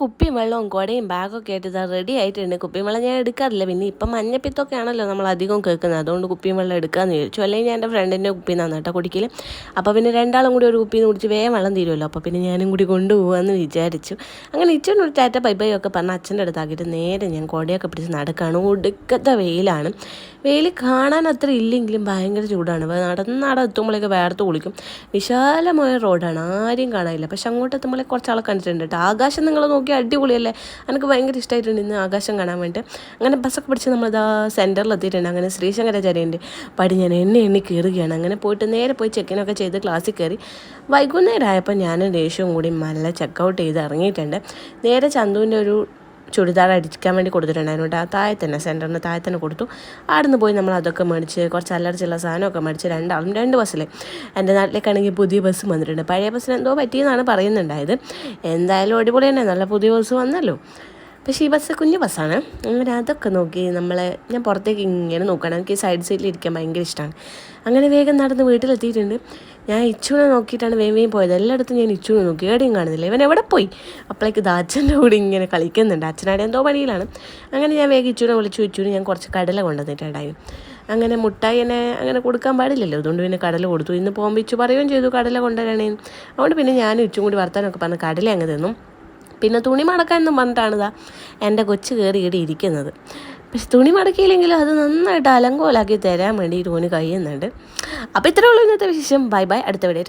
കുപ്പിയും വെള്ളവും കുടയും ബാഗൊക്കെ ആയിട്ട് ഇതാ റെഡി ആയിട്ടുണ്ട്. കുപ്പിയും വെള്ളം ഞാൻ എടുക്കാറില്ല, പിന്നെ ഇപ്പം മഞ്ഞപ്പിത്തൊക്കെ ആണല്ലോ നമ്മൾ അധികം കേൾക്കുന്നത്, അതുകൊണ്ട് കുപ്പിയും വെള്ളം എടുക്കാമെന്ന് വിചാരിച്ചു. അല്ലെങ്കിൽ ഞാൻ എൻ്റെ ഫ്രണ്ടിൻ്റെ കുപ്പിയിൽ നിന്നാണ് കേട്ടോ കുടിക്കൽ. അപ്പോൾ പിന്നെ രണ്ടാളും കൂടി ഒരു കുപ്പിയിൽ നിന്ന് കുടിച്ച് വേഗം വെള്ളം തീരുമല്ലോ, അപ്പോൾ പിന്നെ ഞാനും കൂടി കൊണ്ടുപോകാമെന്ന് വിചാരിച്ചു. അങ്ങനെ ഇച്ചൊരു ടാറ്റ ബൈ ബൈ ഒക്കെ പറഞ്ഞ് അച്ഛൻ്റെ അടുത്താക്കിയിട്ട് നേരെ ഞാൻ കുടയൊക്കെ പിടിച്ച് നടക്കുകയാണ്. ഒടുക്കത്തെ വെയിലാണ്. വെയിൽ കാണാൻ അത്ര ഇല്ലെങ്കിലും ഭയങ്കര ചൂടാണ്. നടന്നാടെ എത്തുമ്പോഴേക്ക് വേർത്ത് കുളിക്കും. വിശാലമായ റോഡാണ്, ആരെയും കാണാനില്ല. പക്ഷെ അങ്ങോട്ട് എത്തുമ്പോഴേക്ക് കുറച്ചാളെ കണ്ടിട്ടുണ്ട് കേട്ടോ. ആകാശം നിങ്ങൾ നോക്കി അടിപൊളിയല്ലേ, എനിക്ക് ഭയങ്കര ഇഷ്ടമായിട്ടുണ്ട് ഇന്ന് ആകാശം കാണാൻ വേണ്ടി. അങ്ങനെ ബസ്സൊക്കെ പിടിച്ച് നമ്മളിതാ സെൻറ്ററിലെത്തിയിട്ടുണ്ട്. അങ്ങനെ ശ്രീശങ്കരാചാര്യൻ്റെ പടി ഞാൻ എണ്ണി കയറുകയാണ്. അങ്ങനെ പോയിട്ട് നേരെ പോയി ചെക്കിനൊക്കെ ചെയ്ത് ക്ലാസ്സിൽ കയറി. വൈകുന്നേരം ആയപ്പോൾ ഞാനും ദേഷ്യവും കൂടി നല്ല ചെക്കൗട്ട് ചെയ്ത് ഇറങ്ങിയിട്ടുണ്ട്. നേരെ ചന്തുവിൻ്റെ ഒരു ചുരിദാർ അടിക്കാൻ വേണ്ടി കൊടുത്തിട്ടുണ്ടായിരുന്നു കേട്ടോ. താഴെ തന്നെ, സെൻറ്ററിന് താഴെ തന്നെ കൊടുത്തു. അവിടെ നിന്ന് പോയി നമ്മൾ അതൊക്കെ മേടിച്ച് കുറച്ച് അല്ലറച്ചുള്ള സാധനമൊക്കെ മേടിച്ച് രണ്ടാളും 2 ബസ്സിൽ. എൻ്റെ നാട്ടിലേക്കാണെങ്കിൽ പുതിയ ബസ് വന്നിട്ടുണ്ട്. പഴയ ബസ്സിന് എന്തോ പറ്റിയെന്നാണ് പറയുന്നുണ്ടായത്. എന്തായാലും അടിപൊളി തന്നെ, നല്ല പുതിയ ബസ് വന്നല്ലോ. പക്ഷേ ഈ ബസ് കുഞ്ഞു ബസ്സാണ്. അങ്ങനെ അതൊക്കെ നോക്കി ഞാൻ പുറത്തേക്ക് ഇങ്ങനെ നോക്കുകയാണ്. എനിക്ക് സൈഡ് സീറ്റിൽ ഇരിക്കാൻ ഭയങ്കര ഇഷ്ടമാണ്. അങ്ങനെ വേഗം നടന്ന് വീട്ടിലെത്തിയിട്ടുണ്ട്. ഞാൻ ഇച്ചുവിനെ നോക്കിയിട്ടാണ് വേഗം പോയത്. എല്ലായിടത്തും ഞാൻ ഇച്ചുവിനെ നോക്കി, എവിടെയും കാണുന്നില്ല. ഇവൻ എവിടെ പോയി? അപ്പോഴേക്ക് ഇത് അച്ഛൻ്റെ കൂടെ ഇങ്ങനെ കളിക്കുന്നുണ്ട്. അച്ഛനാടെ എന്തോ പണിയിലാണ്. അങ്ങനെ ഞാൻ വേഗം ഇച്ചുവിനെ വിളിച്ചു. ഇച്ചുവിന് ഞാൻ കുറച്ച് കടല കൊണ്ടുവന്നിട്ടുണ്ടായിരുന്നു. അങ്ങനെ മുട്ടായി എന്നെ അങ്ങനെ കൊടുക്കാൻ പാടില്ലല്ലോ, അതുകൊണ്ട് പിന്നെ കടല കൊടുത്തു. ഇന്ന് പോകുമ്പോൾ ഇച്ചു പറയുകയും ചെയ്തു കടല കൊണ്ടുവരണേ. അതുകൊണ്ട് പിന്നെ ഞാനും ഇച്ചും കൂടി വർത്താനമൊക്കെ പറഞ്ഞ് കടല അങ്ങ് തന്നു. പിന്നെ തുണി മടക്കാനെന്നും പറഞ്ഞിട്ടാണിതാ എൻ്റെ കൊച്ച് കയറി ഇരിക്കുന്നത്. പക്ഷെ തുണി മടക്കിയില്ലെങ്കിലും അത് നന്നായിട്ട് അലങ്കോലാക്കി തരാൻ വേണ്ടി ഓന് കഴിയുന്നുണ്ട്. അപ്പോൾ ഇത്രയേ ഉള്ളൂ ഇന്നത്തെ വിശേഷം. ബൈ ബൈ, അടുത്ത വീഡിയോ.